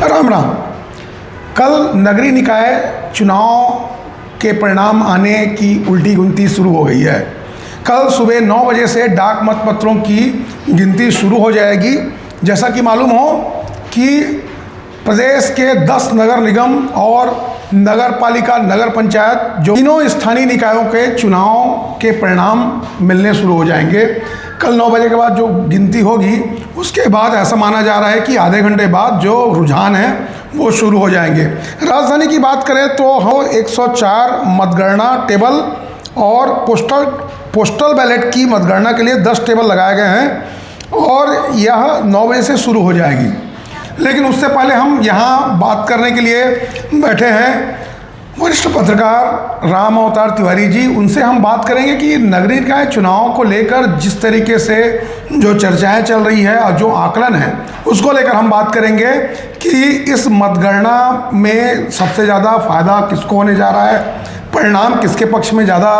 राम राम। कल नगरीय निकाय चुनाव के परिणाम आने की उल्टी गिनती शुरू हो गई है। कल सुबह 9 बजे से डाक मतपत्रों की गिनती शुरू हो जाएगी। जैसा कि मालूम हो कि प्रदेश के 10 नगर निगम और नगर पालिका नगर पंचायत जो तीनों स्थानीय निकायों के चुनाव के परिणाम मिलने शुरू हो जाएंगे। कल 9 बजे के बाद जो गिनती होगी उसके बाद ऐसा माना जा रहा है कि आधे घंटे बाद जो रुझान है वो शुरू हो जाएंगे। राजधानी की बात करें तो हो 104 मतगणना टेबल और पोस्टल बैलेट की मतगणना के लिए 10 टेबल लगाए गए हैं और यह 9 बजे से शुरू हो जाएगी। लेकिन उससे पहले हम यहाँ बात करने के लिए बैठे हैं वरिष्ठ पत्रकार राम अवतार तिवारी जी। उनसे हम बात करेंगे कि नगरीय निकाय चुनाव को लेकर जिस तरीके से जो चर्चाएं चल रही है और जो आकलन है उसको लेकर हम बात करेंगे कि इस मतगणना में सबसे ज़्यादा फ़ायदा किसको होने जा रहा है, परिणाम किसके पक्ष में ज़्यादा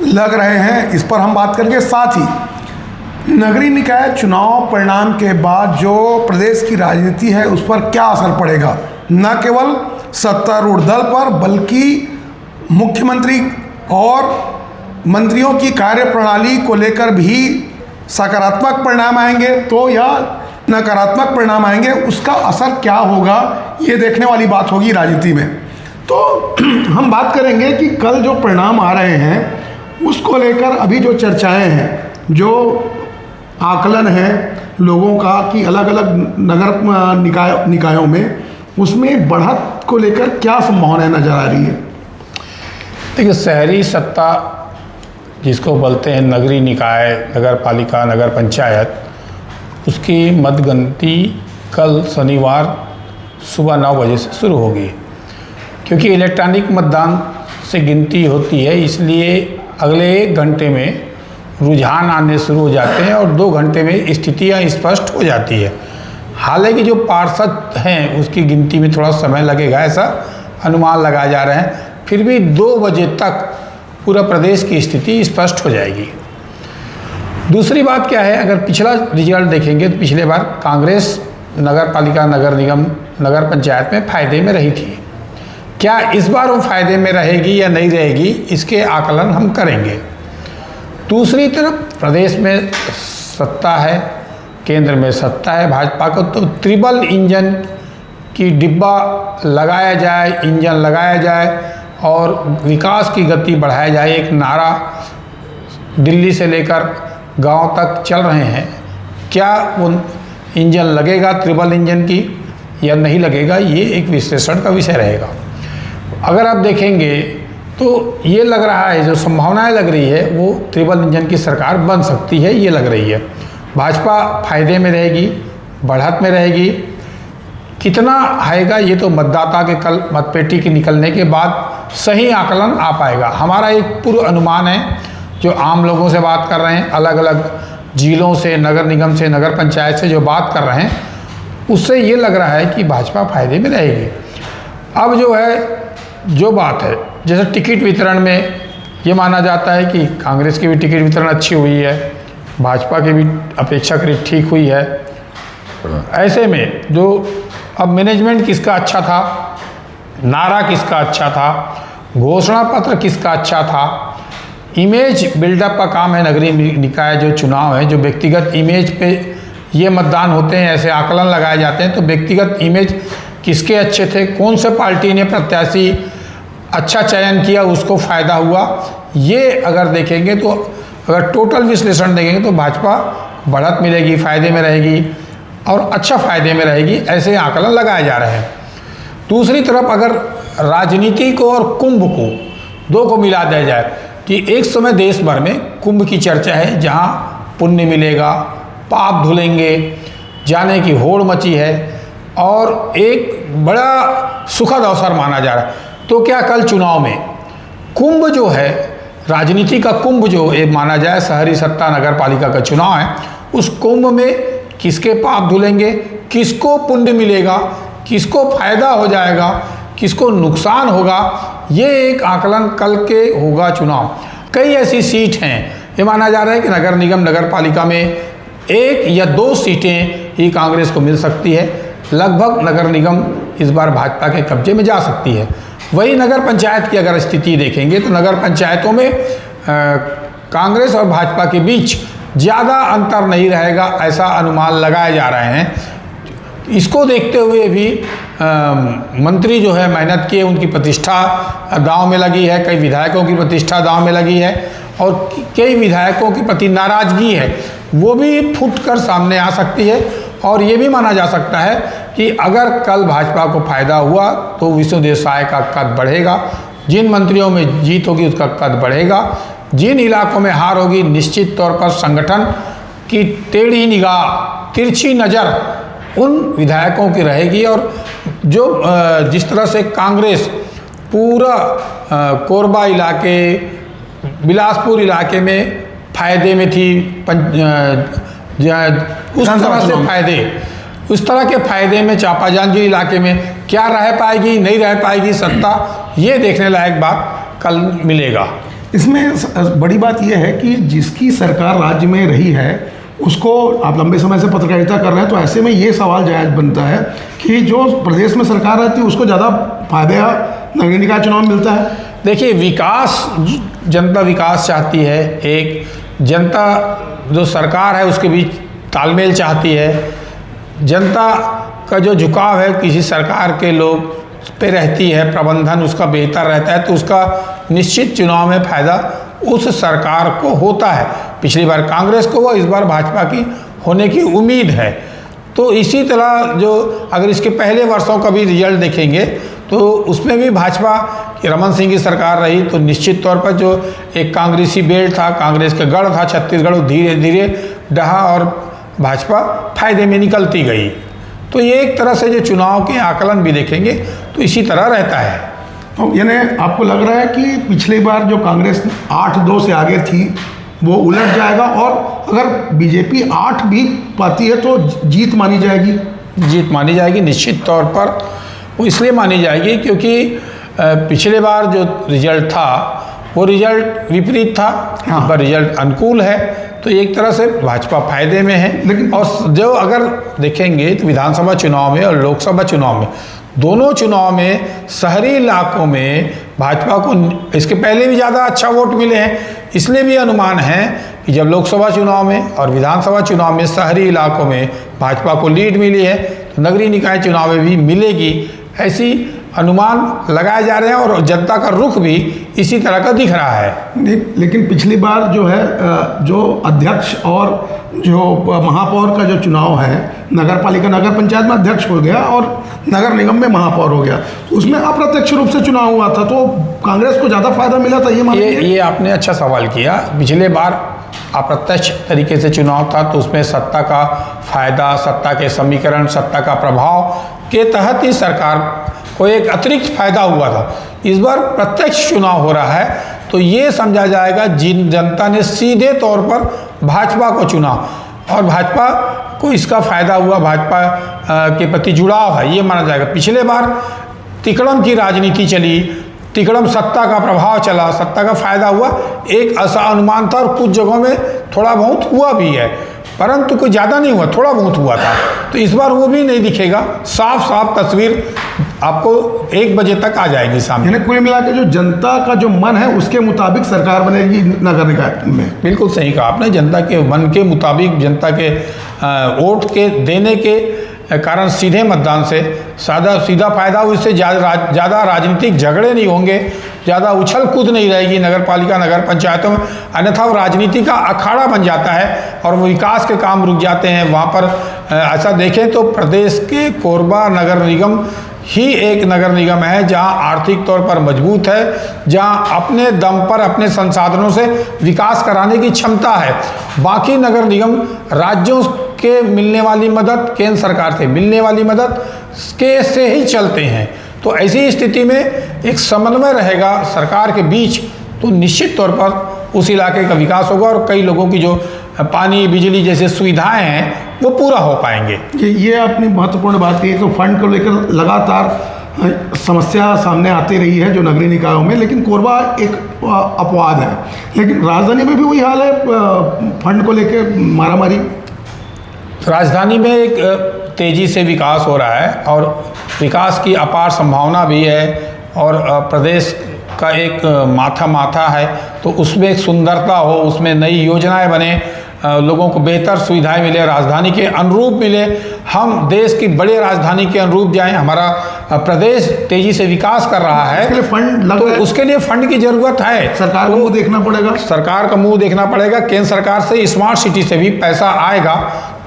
लग रहे हैं, इस पर हम बात करेंगे। साथ ही नगरीय निकाय चुनाव परिणाम के बाद जो प्रदेश की राजनीति है उस पर क्या असर पड़ेगा, न केवल सत्तारूढ़ दल पर बल्कि मुख्यमंत्री और मंत्रियों की कार्यप्रणाली को लेकर भी सकारात्मक परिणाम आएंगे तो या नकारात्मक परिणाम आएंगे, उसका असर क्या होगा ये देखने वाली बात होगी राजनीति में। तो हम बात करेंगे कि कल जो परिणाम आ रहे हैं उसको लेकर अभी जो चर्चाएं हैं, जो आकलन है लोगों का कि अलग अलग नगर निकायों में उसमें बढ़त को लेकर क्या संभावनाएं नजर आ रही है। देखिए, शहरी सत्ता जिसको बोलते हैं नगरीय निकाय, नगर पालिका, नगर पंचायत, उसकी मतगिनती कल शनिवार सुबह 9 बजे से शुरू होगी। क्योंकि इलेक्ट्रॉनिक मतदान से गिनती होती है इसलिए अगले 1 घंटे में रुझान आने शुरू हो जाते हैं और 2 घंटे में स्थितियाँ स्पष्ट हो जाती है। हालांकि जो पार्षद हैं उसकी गिनती में थोड़ा समय लगेगा, ऐसा अनुमान लगाए जा रहे हैं। फिर भी 2 बजे तक पूरा प्रदेश की स्थिति स्पष्ट हो जाएगी। दूसरी बात क्या है, अगर पिछला रिजल्ट देखेंगे तो पिछले बार कांग्रेस नगर पालिका, नगर निगम, नगर पंचायत में फ़ायदे में रही थी। क्या इस बार वो फ़ायदे में रहेगी या नहीं रहेगी, इसके आकलन हम करेंगे। दूसरी तरफ प्रदेश में सत्ता है, केंद्र में सत्ता है भाजपा को, तो ट्रिपल इंजन की डिब्बा लगाया जाए, इंजन लगाया जाए और विकास की गति बढ़ाया जाए, एक नारा दिल्ली से लेकर गांव तक चल रहे हैं। क्या वो इंजन लगेगा ट्रिपल इंजन की या नहीं लगेगा, ये एक विश्लेषण का विषय रहेगा। अगर आप देखेंगे तो ये लग रहा है, जो संभावनाएं लग रही है वो ट्रिपल इंजन की सरकार बन सकती है, ये लग रही है। भाजपा फायदे में रहेगी, बढ़त में रहेगी। कितना आएगा ये तो मतदाता के कल मतपेटी के निकलने के बाद सही आकलन आ पाएगा। हमारा एक पूर्व अनुमान है, जो आम लोगों से बात कर रहे हैं, अलग अलग जिलों से, नगर निगम से, नगर पंचायत से जो बात कर रहे हैं, उससे ये लग रहा है कि भाजपा फायदे में रहेगी। अब जो है, जो बात है, जैसे टिकट वितरण में ये माना जाता है कि कांग्रेस की भी टिकट वितरण अच्छी हुई है, भाजपा की भी अपेक्षाकृत ठीक हुई है। ऐसे में जो अब मैनेजमेंट किसका अच्छा था, नारा किसका अच्छा था, घोषणा पत्र किसका अच्छा था, इमेज बिल्डअप का काम है नगरीय निकाय जो चुनाव है, जो व्यक्तिगत इमेज पे ये मतदान होते हैं, ऐसे आकलन लगाए जाते हैं। तो व्यक्तिगत इमेज किसके अच्छे थे, कौन से पार्टी ने प्रत्याशी अच्छा चयन किया, उसको फ़ायदा हुआ, ये अगर देखेंगे तो अगर टोटल विश्लेषण देखेंगे तो भाजपा बढ़त मिलेगी, फ़ायदे में रहेगी और अच्छा फ़ायदे में रहेगी, ऐसे आकलन लगाए जा रहे हैं। दूसरी तरफ अगर राजनीति को और कुंभ को, दो को मिला दिया जाए कि एक समय देश भर में कुंभ की चर्चा है, जहाँ पुण्य मिलेगा, पाप धुलेंगे, जाने की होड़ मची है और एक बड़ा सुखद अवसर माना जा रहा है। तो क्या कल चुनाव में कुंभ जो है, राजनीति का कुंभ जो ये माना जाए, शहरी सत्ता नगर पालिका का चुनाव है, उस कुंभ में किसके पाप धुलेंगे, किसको पुण्य मिलेगा, किसको फायदा हो जाएगा, किसको नुकसान होगा, ये एक आकलन कल के होगा चुनाव। कई ऐसी सीट हैं, ये माना जा रहा है कि नगर निगम नगर पालिका में 1 या 2 सीटें ही कांग्रेस को मिल सकती है। लगभग नगर निगम इस बार भाजपा के कब्जे में जा सकती है। वही नगर पंचायत की अगर स्थिति देखेंगे तो नगर पंचायतों में कांग्रेस और भाजपा के बीच ज़्यादा अंतर नहीं रहेगा, ऐसा अनुमान लगाए जा रहे हैं। इसको देखते हुए भी मंत्री जो है मेहनत किए, उनकी प्रतिष्ठा दांव में लगी है, कई विधायकों की प्रतिष्ठा दांव में लगी है और कई विधायकों के प्रति नाराज़गी है, वो भी फूट कर सामने आ सकती है। और ये भी माना जा सकता है कि अगर कल भाजपा को फायदा हुआ तो विष्णु देव साय का कद बढ़ेगा, जिन मंत्रियों में जीत होगी उसका कद बढ़ेगा, जिन इलाकों में हार होगी निश्चित तौर पर संगठन की टेढ़ी निगाह, तिरछी नज़र उन विधायकों की रहेगी। और जो जिस तरह से कांग्रेस पूरा कोरबा इलाके, बिलासपुर इलाके में फायदे में थी, उस तरह से फायदे, उस तरह के फायदे में चापाजांजलि इलाके में क्या रह पाएगी नहीं रह पाएगी सत्ता, ये देखने लायक बात कल मिलेगा। इसमें बड़ी बात यह है कि जिसकी सरकार राज्य में रही है उसको आप लंबे समय से पत्रकारिता कर रहे हैं, तो ऐसे में ये सवाल जायज़ बनता है कि जो प्रदेश में सरकार रहती है उसको ज़्यादा फायदा नगर निकाय चुनाव में मिलता है। देखिए, विकास, जनता विकास चाहती है, एक जनता जो सरकार है उसके बीच तालमेल चाहती है, जनता का जो झुकाव है किसी सरकार के लोग पे रहती है, प्रबंधन उसका बेहतर रहता है, तो उसका निश्चित चुनाव में फ़ायदा उस सरकार को होता है। पिछली बार कांग्रेस को हुआ, इस बार भाजपा की होने की उम्मीद है। तो इसी तरह जो अगर इसके पहले वर्षों का भी रिजल्ट देखेंगे तो उसमें भी भाजपा की रमन सिंह की सरकार रही, तो निश्चित तौर पर जो एक कांग्रेसी बेल्ट था, कांग्रेस का गढ़ था छत्तीसगढ़, वो धीरे धीरे ढहा और भाजपा फायदे में निकलती गई। तो ये एक तरह से जो चुनाव के आकलन भी देखेंगे तो इसी तरह रहता है। तो यानी आपको लग रहा है कि पिछली बार जो कांग्रेस 8-2 से आगे थी वो उलट जाएगा, और अगर बीजेपी 8 भी पाती है तो जीत मानी जाएगी? जीत मानी जाएगी निश्चित तौर पर। वो इसलिए मानी जाएगी क्योंकि पिछले बार जो रिजल्ट था वो रिजल्ट विपरीत था, हाँ। पर रिजल्ट अनुकूल है, तो एक तरह से भाजपा फायदे में है। लेकिन और जो अगर देखेंगे तो विधानसभा चुनाव में और लोकसभा चुनाव में, दोनों चुनाव में शहरी इलाकों में भाजपा को इसके पहले भी ज़्यादा अच्छा वोट मिले हैं। इसलिए भी अनुमान है कि जब लोकसभा चुनाव में और विधानसभा चुनाव में शहरी इलाकों में भाजपा को लीड मिली है, तो नगरीय निकाय चुनाव में भी मिलेगी, ऐसी अनुमान लगाए जा रहे हैं और जनता का रुख भी इसी तरह का दिख रहा है। लेकिन पिछली बार जो है जो अध्यक्ष और जो महापौर का जो चुनाव है, नगर पालिका नगर पंचायत में अध्यक्ष हो गया और नगर निगम में महापौर हो गया, तो उसमें अप्रत्यक्ष रूप से चुनाव हुआ था, तो कांग्रेस को ज़्यादा फायदा मिला था, ये आपने अच्छा सवाल किया। पिछले बार अप्रत्यक्ष तरीके से चुनाव था तो उसमें सत्ता का फायदा, सत्ता के समीकरण, सत्ता का प्रभाव के तहत ही सरकार को एक अतिरिक्त फायदा हुआ था। इस बार प्रत्यक्ष चुनाव हो रहा है तो ये समझा जाएगा जिन जनता ने सीधे तौर पर भाजपा को चुना और भाजपा को इसका फायदा हुआ, भाजपा के प्रति जुड़ाव है, ये माना जाएगा। पिछले बार तिकड़म की राजनीति चली, तिकड़म सत्ता का प्रभाव चला, सत्ता का फायदा हुआ, एक ऐसा अनुमान था और कुछ जगहों में थोड़ा बहुत हुआ भी है, परंतु कोई ज़्यादा नहीं हुआ, थोड़ा बहुत हुआ था। तो इस बार वो भी नहीं दिखेगा, साफ साफ तस्वीर आपको 1 बजे तक आ जाएगी सामने। यानी कुल मिला के जो जनता का जो मन है उसके मुताबिक सरकार बनेगी नगर निकाय में। बिल्कुल सही कहा आपने, जनता के मन के मुताबिक, जनता के वोट के देने के कारण सीधे मतदान से सीधा फायदा हो, इससे ज़्यादा राजनीतिक झगड़े नहीं होंगे, ज़्यादा उछल कूद नहीं रहेगी नगर पालिका नगर पंचायतों में, अन्यथा वो राजनीति का अखाड़ा बन जाता है और वो विकास के काम रुक जाते हैं। वहाँ पर ऐसा देखें तो प्रदेश के कोरबा नगर निगम ही एक नगर निगम है जहां आर्थिक तौर पर मजबूत है, जहां अपने दम पर अपने संसाधनों से विकास कराने की क्षमता है। बाकी नगर निगम राज्यों के मिलने वाली मदद, केंद्र सरकार से मिलने वाली मदद के से ही चलते हैं। तो ऐसी स्थिति में एक समन्वय रहेगा सरकार के बीच तो निश्चित तौर पर उस इलाके का विकास होगा और कई लोगों की जो पानी बिजली जैसे सुविधाएं हैं वो पूरा हो पाएंगे। ये अपनी महत्वपूर्ण बात की है। तो फंड को लेकर लगातार समस्या सामने आती रही है जो नगरीय निकायों में, लेकिन कोरबा एक अपवाद है। लेकिन राजधानी में भी वही हाल है, फंड को लेकर मारामारी। राजधानी में एक तेज़ी से विकास हो रहा है और विकास की अपार संभावना भी है और प्रदेश का एक माथा है, तो उसमें एक सुंदरता हो, उसमें नई योजनाएं बने, लोगों को बेहतर सुविधाएं मिले, राजधानी के अनुरूप मिले, हम देश की बड़े राजधानी के अनुरूप जाएं। हमारा प्रदेश तेजी से विकास कर रहा है, उसके लिए फंड लग रहा है। उसके लिए फंड की जरूरत है। सरकार को मुंह देखना पड़ेगा, सरकार का मुंह देखना पड़ेगा। केंद्र सरकार से स्मार्ट सिटी से भी पैसा आएगा,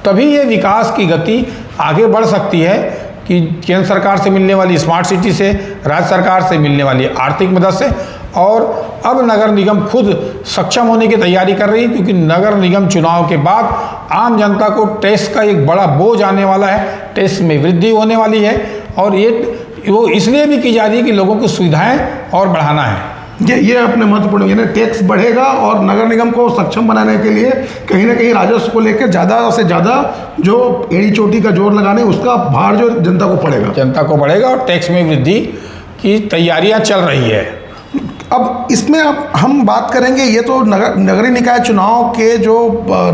तभी ये विकास की गति आगे बढ़ सकती है कि केंद्र सरकार से मिलने वाली स्मार्ट सिटी से, राज्य सरकार से मिलने वाली आर्थिक मदद से, और अब नगर निगम खुद सक्षम होने की तैयारी कर रही है, क्योंकि नगर निगम चुनाव के बाद आम जनता को टैक्स का एक बड़ा बोझ आने वाला है, टैक्स में वृद्धि होने वाली है, और वो इसलिए भी की जा रही है कि लोगों को सुविधाएं और बढ़ाना है। ये अपने महत्वपूर्ण, यानी टैक्स बढ़ेगा और नगर निगम को सक्षम बनाने के लिए कहीं ना कहीं राजस्व को लेकर ज़्यादा से ज़्यादा जो एड़ी चोटी का जोर लगाने, उसका भार जो जनता को पड़ेगा और टैक्स में वृद्धि की तैयारियां चल रही है। अब इसमें अब हम बात करेंगे, ये तो नगरीय निकाय चुनाव के जो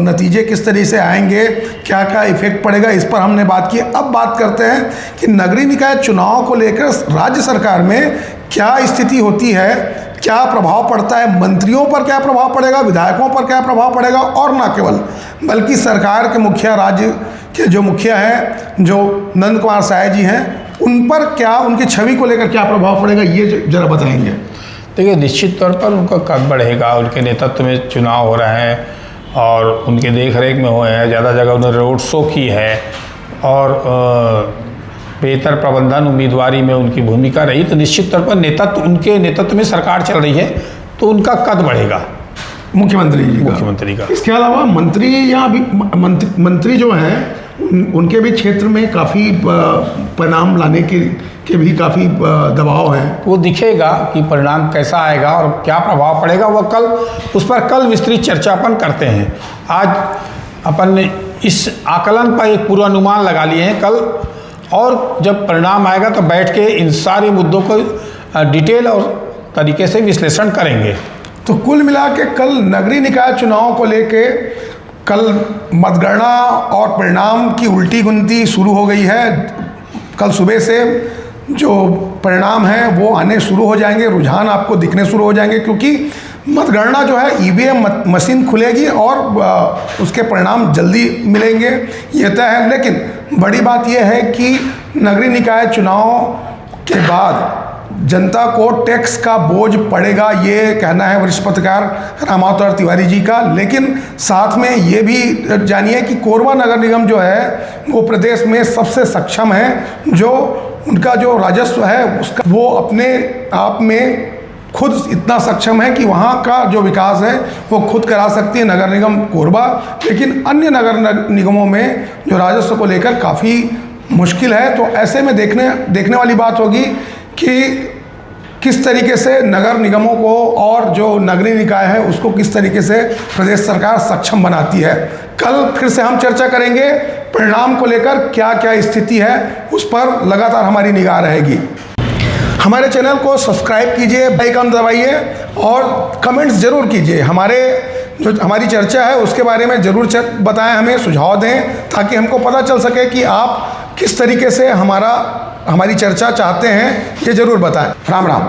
नतीजे किस तरह से आएंगे, क्या क्या इफेक्ट पड़ेगा, इस पर हमने बात की। अब बात करते हैं कि नगरीय निकाय चुनाव को लेकर राज्य सरकार में क्या स्थिति होती है, क्या प्रभाव पड़ता है, मंत्रियों पर क्या प्रभाव पड़ेगा, विधायकों पर क्या प्रभाव पड़ेगा, और न केवल बल्कि सरकार के मुखिया, राज्य के जो मुखिया हैं, जो नंद कुमार साय जी हैं, उन पर क्या, उनकी छवि को लेकर क्या प्रभाव पड़ेगा, ये जरा बताएंगे। देखिए, निश्चित तौर पर उनका कद बढ़ेगा, उनके नेतृत्व में चुनाव हो रहे हैं और उनके देख रेख में हुए हैं, ज़्यादा जगह उन्होंने रोड शो की है और बेहतर प्रबंधन उम्मीदवारी में उनकी भूमिका रही, तो निश्चित तौर पर उनके नेतृत्व में सरकार चल रही है, तो उनका कद बढ़ेगा मुख्यमंत्री का। इसके अलावा मंत्री यहाँ भी मंत्री जो हैं उनके भी क्षेत्र में काफ़ी परिणाम लाने के भी काफ़ी दबाव हैं। वो दिखेगा कि परिणाम कैसा आएगा और क्या प्रभाव पड़ेगा, वह उस पर कल विस्तृत चर्चा अपन करते हैं। आज अपन ने इस आकलन पर एक पूर्वानुमान लगा लिए हैं, कल और जब परिणाम आएगा तो बैठ के इन सारे मुद्दों को डिटेल और तरीके से विश्लेषण करेंगे। तो कुल मिला के कल नगरीय निकाय चुनाव को लेके कल मतगणना और परिणाम की उल्टी गिनती शुरू हो गई है। कल सुबह से जो परिणाम हैं वो आने शुरू हो जाएंगे, रुझान आपको दिखने शुरू हो जाएंगे, क्योंकि मतगणना जो है ईवीएम मशीन खुलेगी और उसके परिणाम जल्दी मिलेंगे, ये तय है। लेकिन बड़ी बात यह है कि नगरीय निकाय चुनाव के बाद जनता को टैक्स का बोझ पड़ेगा, ये कहना है वरिष्ठ पत्रकार रामावतार तिवारी जी का। लेकिन साथ में ये भी जानिए कि कोरबा नगर निगम जो है वो प्रदेश में सबसे सक्षम है, जो उनका जो राजस्व है उसका वो अपने आप में खुद इतना सक्षम है कि वहाँ का जो विकास है वो खुद करा सकती है नगर निगम कोरबा। लेकिन अन्य नगर निगमों में जो राजस्व को लेकर काफ़ी मुश्किल है। तो ऐसे में देखने वाली बात होगी कि किस तरीके से नगर निगमों को और जो नगरीय निकाय है उसको किस तरीके से प्रदेश सरकार सक्षम बनाती है। कल फिर से हम चर्चा करेंगे, परिणाम को लेकर क्या क्या स्थिति है उस पर लगातार हमारी निगाह रहेगी। हमारे चैनल को सब्सक्राइब कीजिए, बेल आइकन दबाइए और कमेंट्स ज़रूर कीजिए। हमारी चर्चा है उसके बारे में ज़रूर बताएं, हमें सुझाव दें, ताकि हमको पता चल सके कि आप किस तरीके से हमारी चर्चा चाहते हैं, ये ज़रूर बताएं। राम राम।